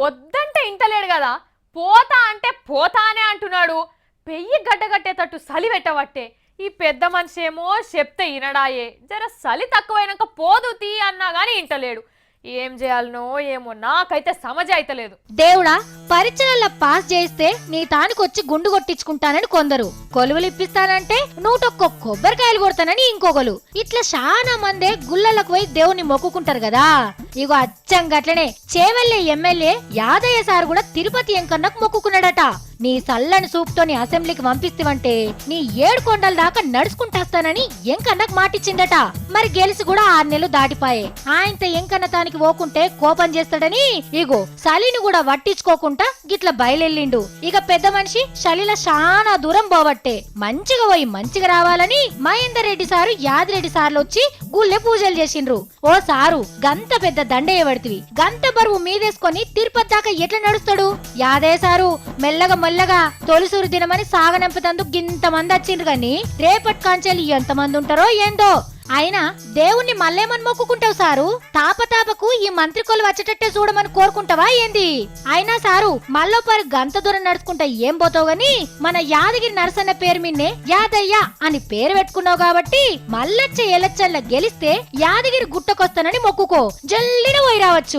వద్దంటే ఇంటలేడు కదా, పోతా అంటే పోతానే అంటున్నాడు. పెయ్యి గడ్డగట్టేటట్టు సలి పెట్టవట్టే. ఈ పెద్ద మనిషి ఏమో చెప్తే ఇనడాయే, జర సలి తక్కువైనాక పోదు తీ అన్నా గాని ఇంటలేడు. ఏం చేయాలనో ఏమో నాకైతే సమజ అయితలేదు. దేవుడా, పరీక్షలలో పాస్ చేస్తే నీ తానికొచ్చి గుండు కొట్టించుకుంటానని కొందరు, కొలువులు ఇప్పిస్తానంటే 101 కొబ్బరికాయలు కొడతానని ఇంకొకరు. ఇట్లా చాలా మందే గుళ్ళలకు పోయి దేవుని మొక్కుకుంటారు కదా. ఇగో అచ్చం గట్లనే చేవెళ్ళే ఎమ్మెల్యే యాదయ్య సార్ కూడా తిరుపతి ఎంకన్నకు మొక్కుకున్నాడట. నీ సల్లని సూపుతోని అసెంబ్లీకి పంపిస్తేవంటే నీ 7 కొండల దాకా నడుచుకుంటాస్తానని ఎంకన్నకు మాటిచ్చిందట. మరి గెలిసి కూడా 6 నెలలు దాటిపాయే. ఆయనతో ఎంకన్న తానికి పోకుంటే కోపం చేస్తాడని ఇగో సలిని కూడా పట్టించుకోకుండా గిట్ల బయలెళ్ళిండు. ఇక పెద్ద మనిషి చలిల చాలా దూరం పోవట్టే మంచిగా పోయి మంచిగా రావాలని మహేందర్ రెడ్డి సారు యాదిరెడ్డి సార్లు వచ్చి గుళ్ళె పూజలు చేసిండ్రు. ఓ సారు, గంత పెద్ద దండయ్యబడితివి, గంత బరువు మీదేసుకొని తిరుపతి దాకా ఎట్లా నడుస్తాడు? యాదయ్య సారు మెల్లగా మెల్లగా తొలిసూరు దినమని సాగనంపతందుకు గింత మంది వచ్చిండ్రు గాని రేపటి కాంచెలు ఎంతమంది ఉంటారో ఏందో. అయినా దేవుణ్ణి మళ్ళేమని మొక్కుకుంటావు సారు? తాపతాపకు ఈ మంత్రి కొలు వచ్చేటట్టే చూడమని కోరుకుంటావా ఏంది? అయినా సారు, మళ్ళోపారి గంత దూరం నడుచుకుంటా ఏం పోతావు గాని మన యాదగిరి నరసన్న పేరు మిన్నే యాదయ్య అని పేరు పెట్టుకున్నావు కాబట్టి మళ్ళొచ్చే ఎలచ్చల్ల గెలిస్తే యాదగిరి గుట్టకొస్తానని మొక్కుకో, జల్లిన పోయి రావచ్చు.